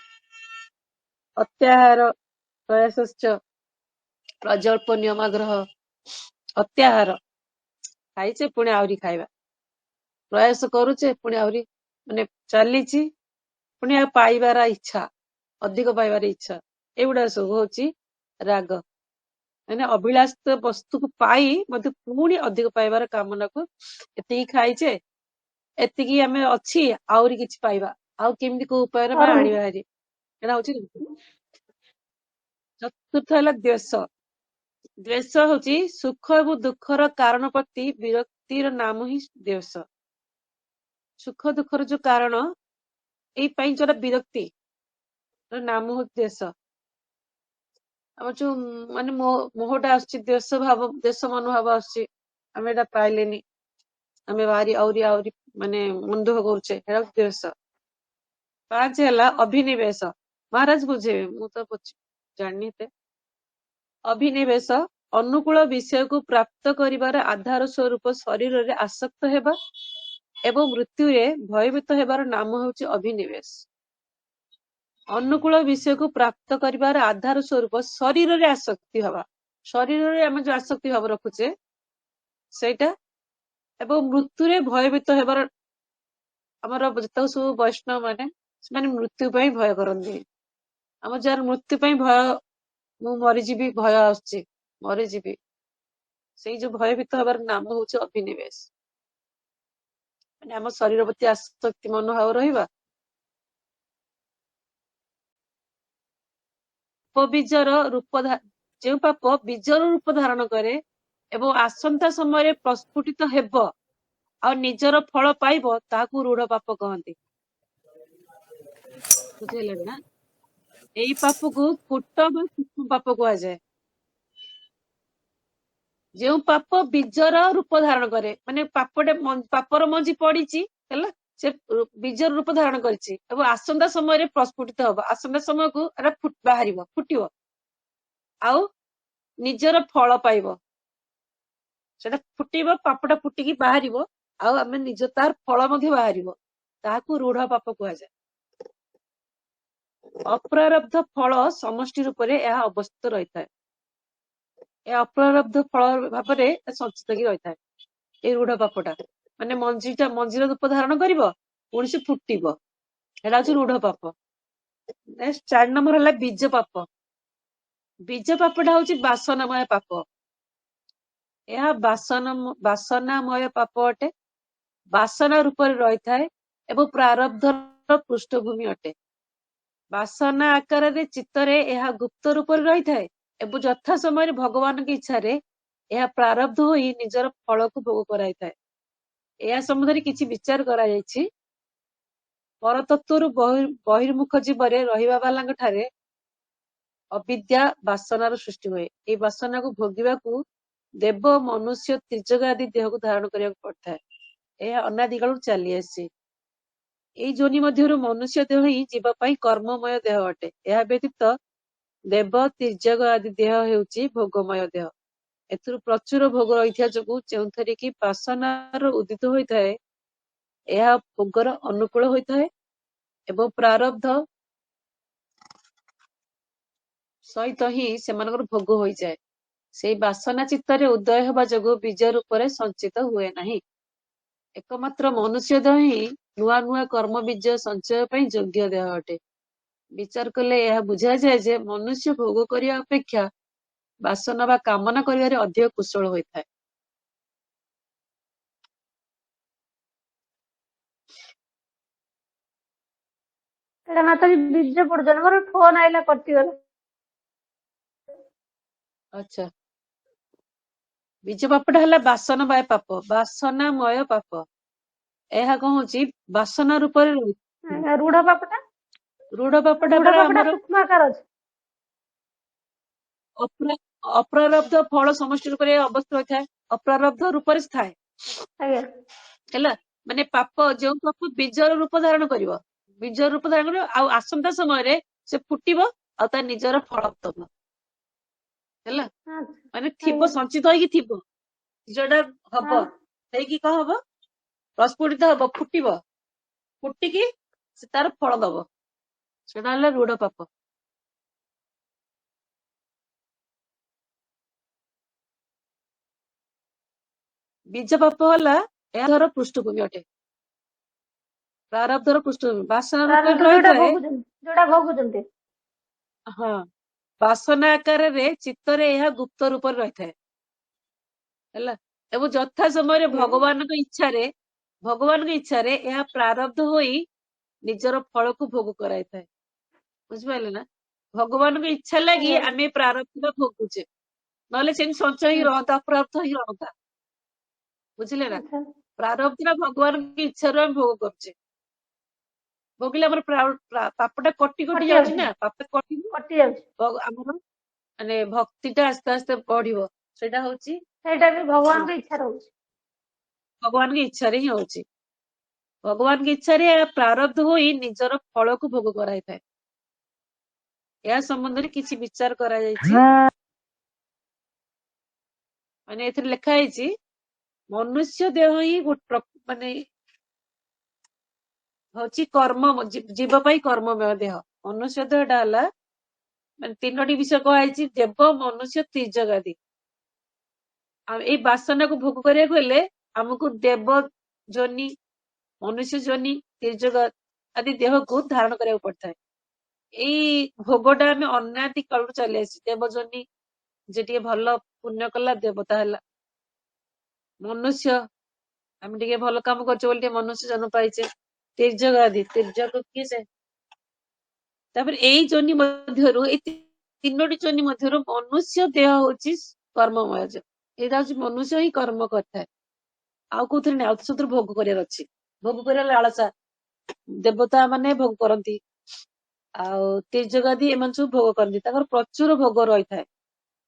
ଅତ୍ୟାହାର ପ୍ରୟାସଶ୍ଚ ପ୍ରଜଳ୍ପ ନିୟମାଗ୍ରହ। ଅତ୍ୟାହାର ଖାଇଛେ ପୁଣି ଆହୁରି ଖାଇବା, ପ୍ରୟାସ କରୁଛେ ପୁଣି ଆହୁରି ମାନେ ଚାଲିଛି, ପୁଣି ଆଉ ପାଇବାର ଇଚ୍ଛା, ଅଧିକ ପାଇବାର ଇଚ୍ଛା, ଏଗୁଡା ସବୁ ହଉଛି ରାଗ। ମାନେ ଅଭିଳାଷିତ ବସ୍ତୁକୁ ପାଇ ମଧ୍ୟ ପୁଣି ଅଧିକ ପାଇବାର କାମନାକୁ, ଏତିକି ଖାଇଛେ, ଏତିକି ଆମେ ଅଛି, ଆହୁରି କିଛି ପାଇବା, ଆଉ କେମିତି କୋଉ ଉପାୟରେ ଆମେ ଆଣିବା ହାରି, ଏଟା ହଉଛି। ଚତୁର୍ଥ ହେଲା ଦ୍ୱେଷ। ଦ୍ୱେଷ ହଉଛି ସୁଖ ଏବଂ ଦୁଃଖର କାରଣ ପ୍ରତି ବିରକ୍ତିର ନାମ ହିଁ ଦ୍ୱେଷ। ସୁଖ ଦୁଃଖର ଯୋଉ କାରଣ, ଏଇ ପାଇଁ ଯୋଉଟା ବିରକ୍ତି, ନାମ ହଉଛି ଦ୍ୱେଷ। ଆମର ଯୋଉ ମାନେ ମୋହଟା ଆସୁଛି, ଦ୍ୱେଷ ମନୋଭାବ ଆସୁଛି, ଆମେ ଏଟା ପାଇଲେନି, ଆମେ ଆହୁରି ମାନେ ମନ ଦୁଃଖ କରୁଛେ, ଏଟା ହଉଛି ଦ୍ୱେଷ। 5 ହେଲା ଅଭିନିବେଶ। ମହାରାଜ ବୁଝେଇବେ, ମୁଁ ତ ଜାଣିନି ଏତେ। ଅଭିନିବେଶ ଅନୁକୂଳ ବିଷୟକୁ ପ୍ରାପ୍ତ କରିବାର ଆଧାର ସ୍ୱରୂପ ଶରୀରରେ ଆସକ୍ତ ହେବା ଏବଂ ମୃତ୍ୟୁରେ ଭୟଭୀତ ହେବାର ନାମ ହେଉଛି ଅଭିନିବେଶ। ଅନୁକୂଳ ବିଷୟକୁ ପ୍ରାପ୍ତ କରିବାର ଆଧାର ସ୍ୱରୂପ ଶରୀରରେ ଆସକ୍ତି ହବା, ଶରୀରରେ ଆମେ ଯୋଉ ଆସକ୍ତି ଭାବ ରଖୁଛେ ସେଇଟା, ଏବଂ ମୃତ୍ୟୁରେ ଭୟଭୀତ ହେବାର, ଆମର ଯେତେକ ସବୁ ବୈଷ୍ଣବ ମାନେ, ସେମାନେ ମୃତ୍ୟୁ ପାଇଁ ଭୟ କରନ୍ତି। ଆମର ଯାହାର ମୃତ୍ୟୁ ପାଇଁ ଭୟ, ମୁଁ ମରିଯିବି, ଭୟ ଆସୁଛି, ମରିଯିବି, ସେଇ ଯୋଉ ଭୟଭୀତ ହେବାର ନାମ ହଉଛି ଅଭିନିବେଶ। ମାନେ ଆମ ଶରୀର ପ୍ରତି ଆସକ୍ତି ମନୋଭାବ ରହିବା। ଯେଉଁ ପାପ ବୀଜର ରୂପ ଧାରଣ କରେ ଏବଂ ଆସନ୍ତା ସମୟରେ ପ୍ରସ୍ଫୁଟିତ ହେବ ଆଉ ନିଜର ଫଳ ପାଇବ, ତାହାକୁ ରୂଢ ପାପ କହନ୍ତି। ବୁଝିଲେ ନା? ଏଇ ପାପକୁ କୂଟ ବା ସୂକ୍ଷ୍ମ ପାପ କୁହାଯାଏ। ଯେଉଁ ପାପ ବୀଜର ରୂପ ଧାରଣ କରେ, ମାନେ ପାପର ମଞ୍ଜି ପଡିଛି, ହେଲା, ସେ ବୀଜର ରୂପ ଧାରଣ କରିଛି ଏବଂ ଆସନ୍ତା ସମୟରେ ପ୍ରସ୍ଫୁଟିତ ହବ, ଆସନ୍ତା ସମୟକୁ ଏଟା ବାହାରିବ, ଫୁଟିବ, ଆଉ ନିଜର ଫଳ ପାଇବ। ସେଟା ଫୁଟିବ, ପାପଟା ଫୁଟିକି ବାହାରିବ, ଆଉ ଆମେ ତାର ଫଳ ମଧ୍ୟ ବାହାରିବ, ତାହାକୁ ରୂଢ ପାପ କୁହାଯାଏ। ଅପ୍ରାରବ୍ଧ ଫଳ ସମଷ୍ଟି ରୂପରେ ଏହା ଅବସ୍ଥିତ ରହିଥାଏ। ଏ ଅପ୍ରାରବ୍ଧ ଫଳ ଭାବରେ ସଞ୍ଚିତ ହେଇକି ରହିଥାଏ ଏଇ ରୂଢ ପାପଟା। ମାନେ ମଞ୍ଜିର ରୂପ ଧାରଣ କରିବ, ପୁଣି ସେ ଫୁଟିବ, ଏଟା ହଉଛି ରୂଢ ପାପ। 4 ନମ୍ବର ହେଲା ବୀଜ ପାପ। ବୀଜ ପାପଟା ହଉଛି ବାସନାମୟ ପାପ। ଏହା ବାସନାମୟ ପାପ ଅଟେ। ବାସନା ରୂପରେ ରହିଥାଏ ଏବଂ ପ୍ରାରବ୍ଧର ପୃଷ୍ଠଭୂମି ଅଟେ। ବାସନା ଆକାରରେ ଚିତ୍ତରେ ଏହା ଗୁପ୍ତ ରୂପରେ ରହିଥାଏ ଏବଂ ଯଥା ସମୟରେ ଭଗବାନଙ୍କ ଇଚ୍ଛାରେ ଏହା ପ୍ରାରବ୍ଧ ହୋଇ ନିଜର ଫଳକୁ ଭୋଗ କରାଇଥାଏ। ଏହା ସମ୍ବନ୍ଧରେ କିଛି ବିଚାର କରାଯାଇଛି। ପରତତ୍ତ୍ୱରୁ ବହିର୍ମୁଖ ଜୀବରେ ରହିବା ବାଲାଙ୍କ ଠାରେ ଅବିଦ୍ୟା ବାସନାର ସୃଷ୍ଟି ହୁଏ। ଏହି ବାସନାକୁ ଭୋଗିବାକୁ ଦେବ, ମନୁଷ୍ୟ, ତ୍ରିଜଗ ଆଦି ଦେହକୁ ଧାରଣ କରିବାକୁ ପଡିଥାଏ। ଏହା ଅନାଦି କାଳରୁ ଚାଲି ଆସିଛି। ଏଇ ଯୋନି ମଧ୍ୟରୁ ମନୁଷ୍ୟ ଦେହ ହିଁ ଯିବା ପାଇଁ କର୍ମମୟ ଦେହ ଅଟେ। ଏହା ବ୍ୟତୀତ ଦେବ, ତ୍ରିଜଗ ଆଦି ଦେହ ହେଉଛି ଭୋଗମୟ ଦେହ। ଏଥିରୁ ପ୍ରଚୁର ଭୋଗ ରହିଥିବା ଯୋଗୁଁ ଯେଉଁଥିରେ କି ବାସନାର ଉଦିତ ହୋଇଥାଏ, ଏହା ଭୋଗର ଅନୁକୂଳ ହୋଇଥାଏ ଏବଂ ପ୍ରାରବ୍ଧ ସହିତ ହିଁ ସେମାନଙ୍କର ଭୋଗ ହୋଇଯାଏ। ସେଇ ବାସନା ଚିତ୍ତରେ ଉଦୟ ହେବା ଯୋଗୁଁ ବୀଜ ରୂପରେ ସଞ୍ଚିତ ହୁଏ ନାହିଁ। ଏକମାତ୍ର ମନୁଷ୍ୟ ଦେହ ହିଁ ନୂଆ ନୂଆ କର୍ମ ବୀଜ ସଞ୍ଚୟ ପାଇଁ ଯୋଗ୍ୟ ଦେହ ଅଟେ। ବିଚାର କଲେ ଏହା ବୁଝାଯାଏ ଯେ ମନୁଷ୍ୟ ଭୋଗ କରିବା ଅପେକ୍ଷା ବାସନା ବା କାମନା କରିବାରେ ଅଧିକ କୁଶଳ ହୋଇଥାଏ। ସେଇଟା ମାତାଜୀ ବୀଜ ପଡୁଛନ୍ତି। ମୋର ଫୋନ ଆଇଲା କଟିଗଲା। ଆଚ୍ଛା, ବୀଜ ପାପଟା ହେଲା ବାସନାମୟ ପାପ। ବାସନାମୟ ପାପ ଏହା କଣ ହଉଛି ବାସନା ରୂପରେ ରୁଢ ପାପଟା ରୁଢ ପାପଟା ରୁଢ ପରା ପାପଟା ଆମର ସୂକ୍ଷ୍ମ ଆକାର ଅଛି। ଅପ୍ରାରବ୍ଧ ଫଳ ସମଷ୍ଟି ରୂପରେ ଅବସ୍ଥିତ ହୋଇଥାଏ। ଅପ୍ରାରବ୍ଧ ରୂପରେ ଥାଏ ଆଜ୍ଞା ହେଲା। ମାନେ ପାପ, ଯୋଉ ପାପ ବୀଜର ରୂପ ଧାରଣ କରିବ, ବୀଜର ରୂପ ଧାରଣ କରିବ, ଆଉ ଆସନ୍ତା ସମୟରେ ସେ ଫୁଟିବ ଆଉ ତା ନିଜର ଫଳ ଦବ ହେଲା। ମାନେ ଥିବ, ଆଜ୍ଞା ସଞ୍ଚିତ ହେଇକି ଥିବ। ବୀଜଟା ହବ, ହଁ ହେଇକି କଣ ହବ, ପ୍ରସ୍ଫୁଟିତ ହବ, ଫୁଟିବ, ଫୁଟିକି ସେ ତାର ଫଳ ଦବ। ସେଟା ହେଲା ରୁଢ ପାପ। ବୀଜ ପାପ ହେଲା ଏହାର ପୃଷ୍ଠଭୂମି ଅଟେ। ପ୍ରାରବ୍ଧର ପୃଷ୍ଠଭୂମି ବାସନା ରୂପରେ ପ୍ରାରବ୍ଧ ରହିଥାଏ। ଯୋଉଟା ଭୋଗୁଛନ୍ତି। ହଁ, ବାସନା ଆକାରରେ ଚିତ୍ତରେ ଏହା ଗୁପ୍ତ ରୂପରେ ରହିଥାଏ ହେଲା। ଏବଂ ଯଥା ସମୟରେ ଭଗବାନଙ୍କ ଇଚ୍ଛାରେ ଏହା ପ୍ରାରବ୍ଧ ହୋଇ ନିଜର ଫଳକୁ ଭୋଗ କରାଇଥାଏ। ବୁଝିପାରିଲେ ନା? ଭଗବାନଙ୍କ ଇଚ୍ଛା ଲାଗି ଆଜ୍ଞା ଆମେ ପ୍ରାରବ୍ଧ ଭୋଗୁଛେ, ନହେଲେ ସେମିତି ସଞ୍ଚୟ ହିଁ ରହନ୍ତା, ଅପ୍ରାରବ୍ଧ ହିଁ ରହନ୍ତା। ବୁଝିଲେ ନା? ଆଚ୍ଛା ପ୍ରାରବ୍ଧ ଭଗବାନଙ୍କ ଇଚ୍ଛାରୁ ଆମେ ଭୋଗ କରୁଛେ। ଭୋଗିଲେ ଆମର ପାପଟା କଟି କଟି ଯାଉଛି ନା, ପାପ କଟି ଯାଉଛି। ଆମର ମାନେ ଭକ୍ତିଟା ଆସ୍ତେ ଆସ୍ତେ ବଢିବ। ସେଇଟା ହଉଛି ସେଇଟା ବି କଣ? ଭଗବାନଙ୍କ ଇଚ୍ଛା ରହୁଛି। ଭଗବାନଙ୍କ ଇଚ୍ଛାରେ ହିଁ ହଉଛି। ଭଗବାନଙ୍କ ଇଚ୍ଛାରେ ଏହା ପ୍ରାରବ୍ଧ ହୋଇ ନିଜର ଫଳକୁ ଭୋଗ କରାଇଥାଏ। ଏହା ସମ୍ବନ୍ଧରେ କିଛି ବିଚାର କରାଯାଇଛି। ମାନେ ଏଥିରେ ଲେଖା ହେଇଛି, ମନୁଷ୍ୟ ଦେହ ହିଁ ମାନେ ହଉଛି ଜୀବ ପାଇଁ କର୍ମମୟ ଦେହ। ମନୁଷ୍ୟ ଦେହଟା ହେଲା ମାନେ ତିନୋଟି ବିଷୟ କୁହାଯାଇଛି, ଦେବ, ମନୁଷ୍ୟ, ତ୍ରିଜଗ ଆଦି। ଆଉ ଏଇ ବାସନାକୁ ଭୋଗ କରିବାକୁ ହେଲେ ଆମକୁ ଦେବ ଯୋନି, ମନୁଷ୍ୟ ଯୋନି, ତ୍ରିଜଗ ଆଦି ଦେହକୁ ଧାରଣ କରିବାକୁ ପଡିଥାଏ। ଏଇ ଭୋଗଟା ଆମେ ଅନାଦି କାଳରୁ ଚାଲି ଆସିଛି। ଦେବ ଯୋନି, ଯେ ଟିକେ ଭଲ ପୁଣ୍ୟ କଲା ଦେବତା ହେଲା। ମନୁଷ୍ୟ, ଆମେ ଟିକେ ଭଲ କାମ କରୁଛେ ବୋଲି ଟିକେ ମନୁଷ୍ୟ ଜନ୍ମ ପାଇଛେ। ତ୍ରିଜଗ ଆଦି, ତ୍ରିଜଗ କିଏ ସେ? ତାପରେ ଏଇ ଯୋନି ମଧ୍ୟରୁ, ଏଇ ତିନୋଟି ଯୋନି ମଧ୍ୟରୁ ମନୁଷ୍ୟ ଦେହ ହଉଛି କର୍ମମୟ। ଏଇଟା ହଉଛି ମନୁଷ୍ୟ ହିଁ କର୍ମ କରିଥାଏ, ଆଉ କୋଉଥିରେ ନାହିଁ। ଆଉ ସେଥିରୁ ଭୋଗ କରିବାର ଅଛି। ଭୋଗ କରିବା ଲାଳସା, ଦେବତା ମାନେ ଭୋଗ କରନ୍ତି, ଆଉ ତ୍ରିଜଗ ଆଦି ଏମାନେ ସବୁ ଭୋଗ କରନ୍ତି। ତାଙ୍କର ପ୍ରଚୁର ଭୋଗ ରହିଥାଏ।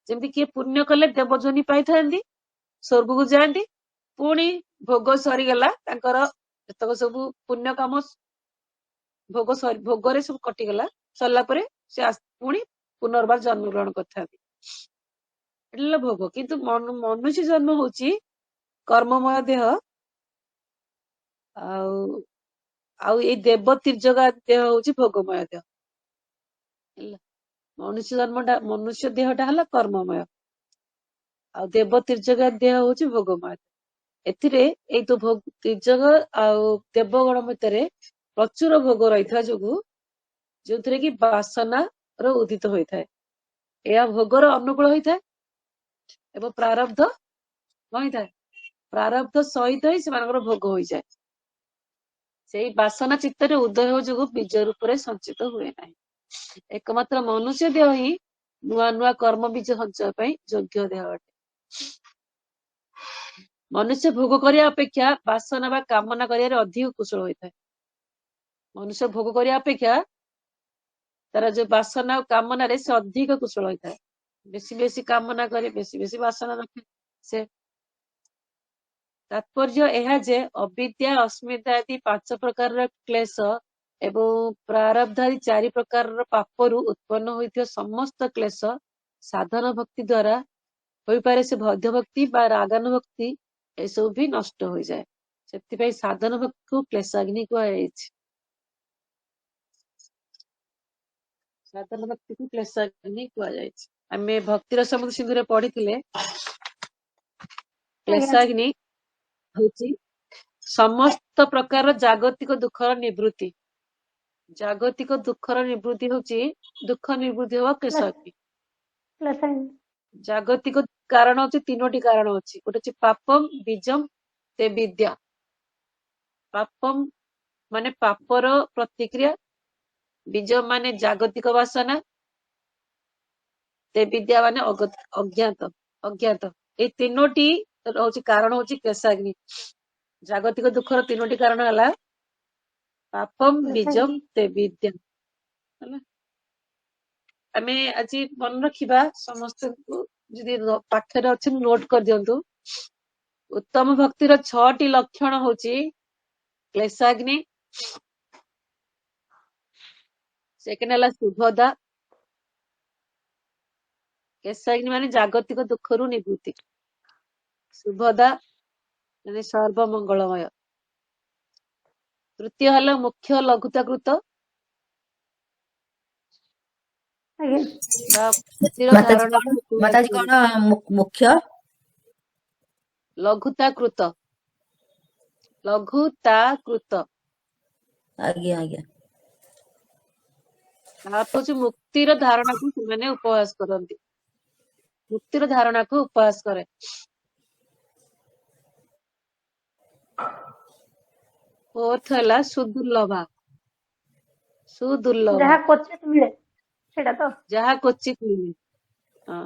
ଯେମିତି କିଏ ପୁଣ୍ୟ କଲେ ଦେବଯୋନି ପାଇଥାନ୍ତି, ସ୍ୱର୍ଗକୁ ଯାଆନ୍ତି। ପୁଣି ଭୋଗ ସରିଗଲା, ତାଙ୍କର ଯେତକ ସବୁ ପୁଣ୍ୟ କାମ ଭୋଗରେ ସବୁ କଟିଗଲା, ସରିଲା ପରେ ସେ ପୁଣି ପୁନର୍ବାର ଜନ୍ମ ଗ୍ରହଣ କରିଥାନ୍ତି। ଏଟା ହେଲା ଭୋଗ। କିନ୍ତୁ ମନୁଷ୍ୟ ଜନ୍ମ ହଉଛି କର୍ମମୟ ଦେହ। ଆଉ ଆଉ ଏଇ ଦେବ, ତ୍ରିଜଗ ଦେହ ହଉଛି ଭୋଗମୟ ଦେହ ହେଲା। ମନୁଷ୍ୟ ଦେହଟା ହେଲା କର୍ମମୟ, ଆଉ ଦେବ, ତ୍ରିଜଗ ଦେହ ହଉଛି ଭୋଗମୟ। ଏଥିରେ ଏଇ ତ ତ୍ରିଜଗ ଆଉ ଦେବଗଣ ଭିତରେ ପ୍ରଚୁର ଭୋଗ ରହିଥିବା ଯୋଗୁ, ଯୋଉଥିରେ କି ବାସନାର ଉଦିତ ହୋଇଥାଏ। ଏହା ଭୋଗର ଅନୁକୂଳ ହୋଇଥାଏ ଏବଂ ପ୍ରାରବ୍ଧ କଣ ହେଇଥାଏ? ପ୍ରାରବ୍ଧ ସହିତ ହିଁ ସେମାନଙ୍କର ଭୋଗ ହୋଇଯାଏ। ସେଇ ବାସନା ଚିତ୍ତରେ ଉଦୟ ହେବା ଯୋଗୁ ବୀଜ ରୂପରେ ସଞ୍ଚିତ ହୁଏ ନାହିଁ। ଏକମାତ୍ର ମନୁଷ୍ୟ ଦେହ ହିଁ ନୂଆ ନୂଆ କର୍ମ ବୀଜ ସଞ୍ଚୟ ପାଇଁ ଯୋଗ୍ୟ ଦେହ ଅଟେ। ମନୁଷ୍ୟ ଭୋଗ କରିବା ଅପେକ୍ଷା ବାସନା ବା କାମନା କରିବାରେ ଅଧିକ କୁଶଳ ହୋଇଥାଏ। ମନୁଷ୍ୟ ଭୋଗ କରିବା ଅପେକ୍ଷା ତାର ଯୋଉ ବାସନା ଆଉ କାମନାରେ ସେ ଅଧିକ କୁଶଳ ହୋଇଥାଏ। ବେଶୀ ବେଶୀ କାମନା କରେ, ବେଶୀ ବେଶୀ ବାସନା ରଖେ ସେ। ତାତ୍ପର୍ଯ୍ୟ ଏହା ଯେ ଅବିଦ୍ୟା, ଅସ୍ମିତା ଆଦି 5 ପ୍ରକାରର କ୍ଲେଶ ଏବଂ ପ୍ରାରବ୍ଧ ଆଦି 4 ପ୍ରକାରର ପାପରୁ ଉତ୍ପନ୍ନ ହୋଇଥିବା ସମସ୍ତ କ୍ଲେଶ ସାଧନ ଭକ୍ତି ଦ୍ୱାରା ହୋଇପାରେ। ସେ ବୈଧ ଭକ୍ତି ବା ରାଗାନୁଭକ୍ତି ଏସବୁ ବି ନଷ୍ଟ ହୋଇଯାଏ। ସେଥିପାଇଁ ସାଧନ ଭକ୍ତିକୁ କ୍ଲେଶାଗ୍ନି କୁହାଯାଇଛି। ସାଧନ ଭକ୍ତିକୁ କ୍ଲେଶାଗ୍ନି କୁହାଯାଇଛି। ଆମେ ଭକ୍ତିର ସମୁଦ୍ର ସିନ୍ଧୁରେ ପଢିଥିଲେ ଆଜ୍ଞା କ୍ଲେଶାଗ୍ନି ହଉଛି ସମସ୍ତ ପ୍ରକାର ଜାଗତିକ ଦୁଃଖର ନିବୃତ୍ତି। ଜାଗତିକ ଦୁଃଖର ନିବୃତ୍ତି ହଉଛି ଦୁଃଖ ନିବୃତ୍ତି ହବା କ୍ଲେଶାଗ୍ନି। କ୍ଲେଶ ଜାଗତିକ କାରଣ ହଉଛି 3ଟି କାରଣ ଅଛି। ଗୋଟେ ହଉଛି ପାପମ୍, ବୀଜମ୍, ତେ ବିଦ୍ୟା। ପାପମ୍ ମାନେ ପାପର ପ୍ରତିକ୍ରିୟା, ବୀଜ ମାନେ ଜାଗତିକ ବାସନା, ତେ ବିଦ୍ୟା ମାନେ ଅଜ୍ଞାତ। ଏଇ 3ଟି ହଉଛି କାରଣ ହଉଛି କ୍ଲେଶାଗ୍ନି। ଜାଗତିକ ଦୁଃଖର 3ଟି କାରଣ ହେଲା ପାପମ୍, ବୀଜମ୍, ତେ ବିଦ୍ୟା। ହେଲା, ଆମେ ଆଜି ମନେ ରଖିବା ସମସ୍ତଙ୍କୁ, ଯଦି ପାଠରେ ଅଛି ନୋଟ କରିଦିଅନ୍ତୁ। ଉତ୍ତମ ଭକ୍ତିର 6ଟି ଲକ୍ଷଣ ହଉଛି କ୍ଲେଶାଗ୍ନି, ସେକେଣ୍ଡ ହେଲା ଶୁଭଦା। କ୍ଲେଶାଗ୍ନି ମାନେ ଜାଗତିକ ଦୁଃଖରୁ ନିବୃତ୍ତି, ଶୁଭଦା ମାନେ ସର୍ବମଙ୍ଗଳମୟ। ତୃତୀୟ ହେଲା ମୁଖ୍ୟ ଲଘୁତାକୃତ ଆଜ୍ଞା ବା ଭକ୍ତିର ମାତାଜୀ କଣ ଧାରଣାକୁ ଉପହାସ ମାତାଜୀ କରେ। କଣ ମୁଖ୍ୟ? ଲଘୁତାକୃତ, ଲଘୁତାକୃତ। ଆଜ୍ଞା ଆଜ୍ଞା। ତାପରେ ହଉଛି ମୁକ୍ତିର ଧାରଣାକୁ ସେମାନେ ଉପହାସ କରନ୍ତି। ମୁକ୍ତିର ଧାରଣାକୁ ଉପହାସ କରେ। ଫୋର୍ଥ ହେଲା ସୁଦୁର୍ଲଭା। ସୁଦୁର୍ଲଭା ଯାହା କ୍ୱଚିତ ମିଳେ ସେଇଟା ତ। ଯାହା କ୍ୱଚିତ ମିଳେ। ହଁ।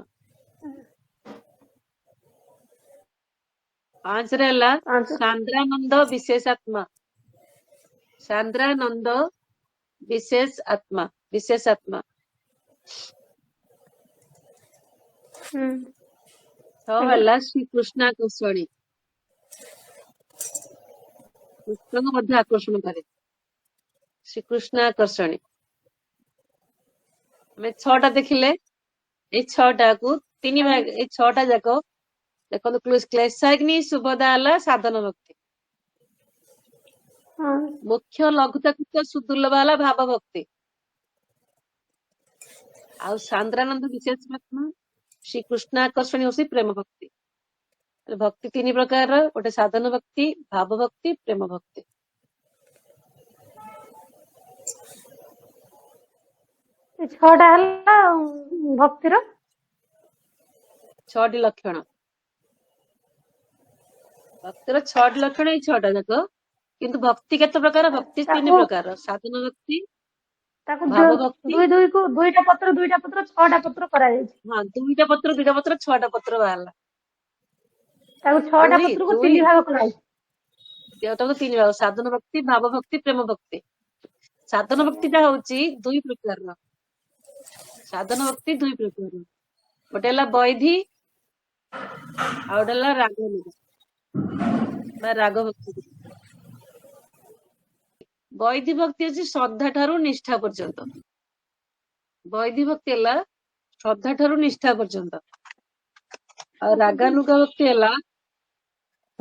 5ରେ ହେଲା ପାଞ୍ଚ ସାନ୍ଦ୍ରାନନ୍ଦ ବିଶେଷାତ୍ମା। ସାନ୍ଦ୍ରାନନ୍ଦ ବିଶେଷାତ୍ମା। 6 ଆଜ୍ଞା ହେଲା ଶ୍ରୀକୃଷ୍ଣାକର୍ଷଣୀ। କୃଷ୍ଣଙ୍କୁ ମଧ୍ୟ ଆକର୍ଷଣ କରେ। ଶ୍ରୀକୃଷ୍ଣାକର୍ଷଣୀ। ଆମେ 6ଟା ଦେଖିଲେ, ଏଇ 6ଟାକୁ 3 ଭାଗ, ଏଇ 6ଟା ଯାକ ଦେଖନ୍ତୁ। କ୍ଲେଶାଗ୍ନି, ଶୁଭଦା ହେଲା ସାଧନ ଭକ୍ତି। ହଁ ମୁଖ୍ୟ ଲଘୁତାକୃତ ସୁଦୁର୍ଲଭ ହେଲା ଭାବ ଭକ୍ତି। ଆଉ ସାନ୍ଦ୍ରାନନ୍ଦ ବିଶେଷାତ୍ମା, ଶ୍ରୀକୃଷ୍ଣାକର୍ଷଣୀ ହଉଛି ପ୍ରେମ ଭକ୍ତି। ଭକ୍ତି 3 ପ୍ରକାରର, ଗୋଟେ ସାଧନ ଭକ୍ତି, ଭାବ ଭକ୍ତି, ପ୍ରେମ ଭକ୍ତି। ଏ 6ଟା ହେଲା ଭକ୍ତିର 6ଟି ଲକ୍ଷଣ। ଭକ୍ତିର 6ଟି ଲକ୍ଷଣ ଏଇ 6ଟା ଯାକ। କିନ୍ତୁ ଭକ୍ତି କେତେ ପ୍ରକାର? ଭକ୍ତି 3 ତାକୁ ପ୍ରକାର। ସାଧନ ଭକ୍ତି, ତାକୁ ଭାବ ଭକ୍ତି। ଦୁଇକୁ 2ଟା ପତ୍ର 6ଟା ପତ୍ର କରାଯାଇଛି। ହଁ, 2ଟା ପତ୍ର 6ଟା ପତ୍ର ବାହାରିଲା। ତାକୁ 6ଟା ଆହୁରି ପତ୍ରକୁ 3 ଭାଗ କରାଯାଇଛି। ଦେବତାକୁ 3 ଭାଗ, ସାଧନ ଭକ୍ତି, ଭାବ ଭକ୍ତି, ପ୍ରେମ ଭକ୍ତି। ସାଧନ ଭକ୍ତିଟା ହଉଛି 2 ପ୍ରକାରର। ସାଧନ ଭକ୍ତି 2 ପ୍ରକାରର। ଗୋଟେ ହେଲା ବୈଧି, ଆଉ ଗୋଟେ ହେଲା ରାଗନୁଗ ବା ରାଗ ଭକ୍ତି। ବୈଧି ଭକ୍ତି ଅଛି ଶ୍ରଦ୍ଧା ଠାରୁ ନିଷ୍ଠା ପର୍ଯ୍ୟନ୍ତ। ବୈଧି ଭକ୍ତି ହେଲା ଶ୍ରଦ୍ଧା ଠାରୁ ନିଷ୍ଠା ପର୍ଯ୍ୟନ୍ତ। ଆଉ ରାଗାନୁଗ ଭକ୍ତି ହେଲା,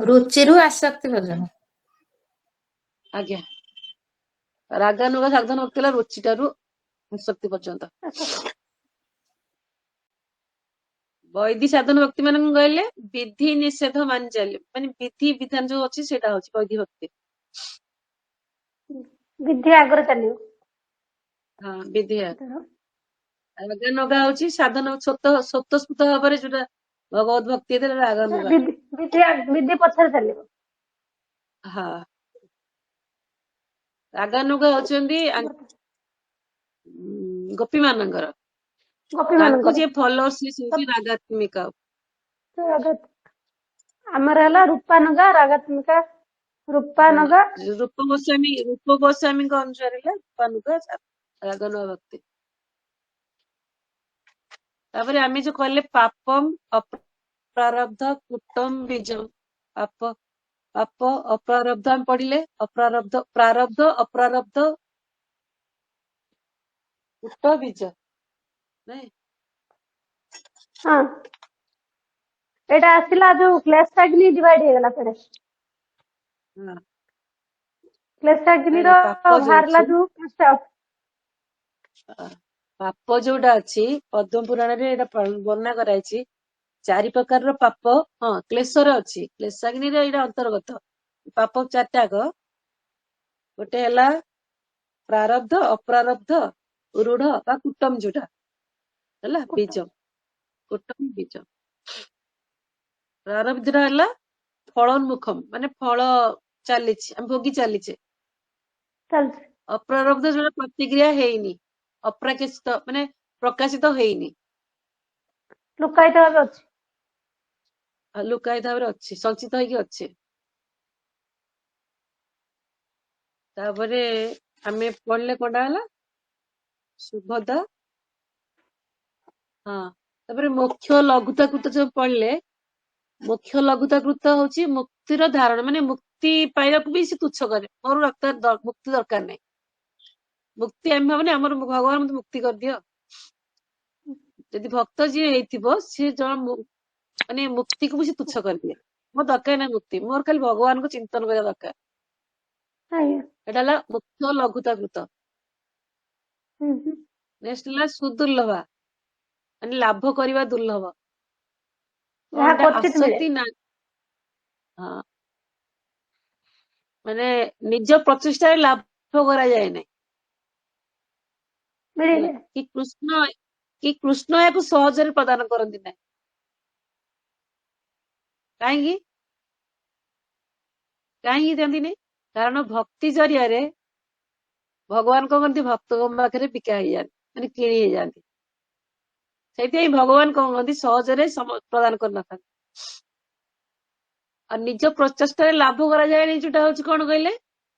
ରୁଚିରୁ ଆସକ୍ତି ପର୍ଯ୍ୟନ୍ତ। ଆଜ୍ଞା, ରାଗାନୁଗ ସାଧନ ଭକ୍ତି ହେଲା ରୁଚିଠାରୁ ଆସକ୍ତି ପର୍ଯ୍ୟନ୍ତ। ବୈଧି ସାଧନ ଭକ୍ତି ମାନେ କଣ କହିଲେ? ବିଧି ନିଷେଧ ମାନି ଚାଲିବ, ମାନେ ବିଧି ବିଧାନ ଯୋଉ ଅଛି ସେଇଟା ହଉଛି ବୈଧି ଭକ୍ତି। ବିଧି ଆଗରେ ଚାଲିବ। ହଁ, ବିଧି। ରାଗାନୁଗ ହଉଛି ସାଧନ ସ୍ୱତଃସ୍ଫୂର୍ତ୍ତ ଭାବରେ ଯୋଉଟା ଭଗବତ ଭକ୍ତି ହେଇଥିଲେ ରାଗାନୁଗ। ବିଧି ପଛରେ ଚାଲିବ। ହଁ। ରାଗାନୁଗା ହଉଛନ୍ତି ଗୋପୀ ମାନଙ୍କର, ଗୋପୀ ତାଙ୍କୁ ମାନଙ୍କର ଯିଏ ଫଲୋଅର୍ସ ସିଏ ହଉଛି ରାଗାତ୍ମିକା। ଆମର ହେଲା ରୂପାନଗା ରାଗାତ୍ମିକା ରୂପାନଗା ରୂପ ଗୋସ୍ୱାମୀଙ୍କ ଅନୁସାରେ ହେଲା ରୂପାନୁଗା ରାଗାନୁଗା ଭକ୍ତି। ତାପରେ ଆମେ ଯୋଉ କହିଲେ ପାପମ ଅପ୍ରାରବ୍ଧ କୁଟମ ବୀଜମ, ପାପ ଅପ୍ରାରବ୍ଧ ଆମେ ପଢିଲେ, ଅପ୍ରାରବ୍ଧ ପ୍ରାରବ୍ଧ ଅପ୍ରାରବ୍ଧ କୁଟ ବୀଜ ନାଇଁ। ହଁ ଏଇଟା ଆସିଲା ଯୋଉ କ୍ଲେଶାଗ୍ନି ଡିଭାଇଡ ହେଇଗଲା ପରେ ହଁ, କ୍ଲେଶାଗ୍ନିର ଏଇଟା ପାପ ଯୋଉ ବାହାରିଲା ଅଛି, ଯୋଉ ପାଞ୍ଚଟା ପାପ ଯୋଉଟା ଅଛି ପଦ୍ମ ପୁରାଣରେ ଏଇଟା ବର୍ଣ୍ଣନା କରାଯାଇଛି। 4 ପ୍ରକାରର ପାପ, ହଁ କ୍ଲେଶର ଅଛି, କ୍ଲେଶାଗ୍ନିର ଏଇଟା ଅନ୍ତର୍ଗତ। ପାପ 4ଟାକ, ଗୋଟେ ହେଲା ପ୍ରାରବ୍ଧ ଅପ୍ରାରବ୍ଧ ରୁଢ ବା କୁଟମ ଯୋଉଟା ହେଲା ବୀଜ, କୁଟମ ବୀଜ। ପ୍ରାରବ୍ଧଟା ହେଲା ଫଳୋନ୍ମୁଖମ, ମାନେ ଫଳ ଚାଲିଛି, ଆମେ ଭୋଗି ଚାଲିଛେ। ଚାଲିଛି। ଅପ୍ରାରବ୍ଧ ଯୋଉଟା ପ୍ରତିକ୍ରିୟା ହେଇନି, ଅପ୍ରାକାଶିତ ମାନେ ପ୍ରକାଶିତ ହେଇନି, ଲୁକାୟିତ ଭାବେ ଅଛି। ଲୁକାୟିତ ଭାବରେ ଅଛି, ସଞ୍ଚିତ ହେଇକି ଅଛି। ତାପରେ ଆମେ ପଢିଲେ କୋଉଟା ହେଲା ସୁଭଦ, ହଁ। ତାପରେ ମୋକ୍ଷ ଲଘୁତାକୃତ ଯୋଉ ପଢିଲେ, ମୋକ୍ଷ ଲଘୁତାକୃତ ହଉଛି ମୁକ୍ତିର ଧାରଣ, ମାନେ ମୁକ୍ତି ପାଇବାକୁ ବି ସେ ତୁଚ୍ଛ କରେ, ମୋର ମୁକ୍ତି ଦରକାର ନାହିଁ। ମୁକ୍ତି ଆମେ ଭାବୁନି ଆମର ଭଗବାନ ମତେ ମୁକ୍ତି କରିଦିଅ। ଯଦି ଭକ୍ତ ଯିଏ ହେଇଥିବ ସିଏ ଜଣ ମାନେ ମୁକ୍ତିକୁ ବି ସେ ତୁଚ୍ଛ କରିଦିଏ, ମୋର ଦରକାର ନାହିଁ ମୁକ୍ତି, ମୋର ଖାଲି ଭଗବାନଙ୍କୁ ଚିନ୍ତନ କରିବା ଦରକାର। ଆଜ୍ଞା। ଏଟା ହେଲା ମୁଖ୍ୟ ଲଘୁତାକୃତ। ନେକ୍ସଟ ହେଲା ସୁଦୁର୍ଲଭା, ମାନେ ଲାଭ କରିବା ଦୁର୍ଲଭ, ଯାହା କଣଟା କ୍ୱଚିତ ମିଳେ ଆସକ୍ତି ନା, ହଁ ମାନେ ନିଜ ପ୍ରଚେଷ୍ଟାରେ ଲାଭ କରାଯାଏ ନାହିଁ। ହେଲା ମିଳିଯାଏ। କି କୃଷ୍ଣ ଏହାକୁ ସହଜରେ ପ୍ରଦାନ କରନ୍ତି ନାହିଁ। କାହିଁକି ଦିଅନ୍ତିନି? କାରଣ ଭକ୍ତି ଜରିଆରେ ଭଗବାନ କଣ କରନ୍ତି, ଭକ୍ତଙ୍କ ପାଖରେ ବିକା ହେଇଯାନ୍ତି, ମାନେ କିଣି ହେଇଯାନ୍ତି। ସେଇଥିପାଇଁ ଭଗବାନ କଣ କରନ୍ତି, ସହଜରେ ପ୍ରଦାନ କରିନଥାନ୍ତି। ଆଉ ନିଜ ପ୍ରଚେଷ୍ଟାରେ ଲାଭ କରାଯାଏନି, ଯୋଉଟା ହଉଛି କଣ କହିଲେ,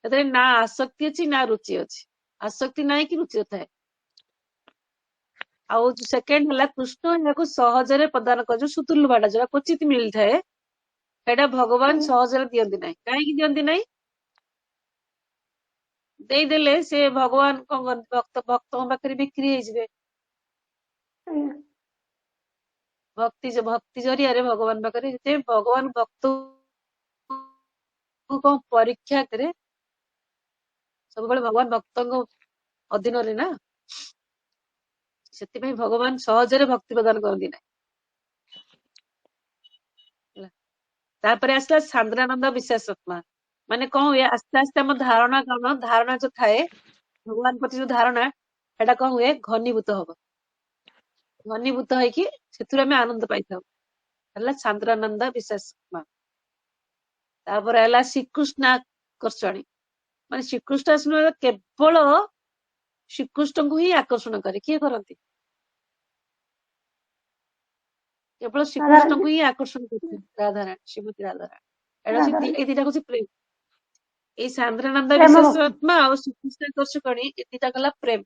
ସେଥିରେ ନା ଆସକ୍ତି ଅଛି ନା ରୁଚି ଅଛି। ଆସକ୍ତି ନାହିଁ କି ରୁଚି ଥାଏ। ଆଉ ସେକେଣ୍ଡ ହେଲା କୃଷ୍ଣ ଏହାକୁ ସହଜରେ ପ୍ରଦାନ କରି, ଯୋଉ ସୁଦୁର୍ଲଭଟା ଯୋଉଟା କ୍ୱଚିତ ମିଳିଥାଏ, ସେଇଟା ଭଗବାନ ସହଜରେ ଦିଅନ୍ତି ନାହିଁ। କାହିଁକି ଦିଅନ୍ତି ନାହିଁ? ଦେଇଦେଲେ ସେ ଭଗବାନ କଣ କରନ୍ତି, ଭକ୍ତଙ୍କ ପାଖରେ ବିକ୍ରି ହେଇଯିବେ। ଭକ୍ତି ଜରିଆରେ ଭଗବାନ ପାଖରେ, ଯେତେ ଭଗବାନ ଭକ୍ତ କଣ ପରୀକ୍ଷା କରେ, ସବୁବେଳେ ଭଗବାନ ଭକ୍ତଙ୍କ ଅଧୀନରେ ନା, ସେଥିପାଇଁ ଭଗବାନ ସହଜରେ ଭକ୍ତି ପ୍ରଦାନ କରନ୍ତି ନାହିଁ। ତାପରେ ଆସିଲା ସାନ୍ଦ୍ରାନନ୍ଦ ବିଶେଷତ୍ମା, ମାନେ କଣ ହୁଏ, ଆସ୍ତେ ଆସ୍ତେ ଆମ ଧାରଣା ଯୋଉ ଥାଏ ଭଗବାନ ପ୍ରତି ଯୋଉ ଧାରଣା, ସେଟା କଣ ହୁଏ, ଘନୀଭୂତ ହବ। ଘନୀଭୂତ ହେଇକି ସେଥିରୁ ଆମେ ଆନନ୍ଦ ପାଇଥାଉ, ହେଲା ସାନ୍ଦ୍ରାନନ୍ଦ ବିଶେଷତ୍ମା। ତାପରେ ହେଲା ଶ୍ରୀକୃଷ୍ଣାକର୍ଷଣୀ, ମାନେ ଶ୍ରୀକୃଷ୍ଣ କେବଳ ଶ୍ରୀକୃଷ୍ଣଙ୍କୁ ହିଁ ଆକର୍ଷଣ କରେ। କିଏ କରନ୍ତି? କେବଳ ଶ୍ରୀକୃଷ୍ଣଙ୍କୁ ହିଁ ଆକର୍ଷଣ କରୁଛନ୍ତି, ରାଧାରାଣୀ, ଶ୍ରୀମତୀ ରାଧାରାଣୀ। ଏଇ ଦିଟା ହଉଛି ପ୍ରେମ। ଏଇ ସାନ୍ଦ୍ରାନନ୍ଦ ପ୍ରେମ ଭକ୍ତି। ବିଶେଷାତ୍ମା ଆଉ ଶ୍ରୀକୃଷ୍ଣାକର୍ଷଣୀ, ଏ ଦିଟା ଗଲା ପ୍ରେମ।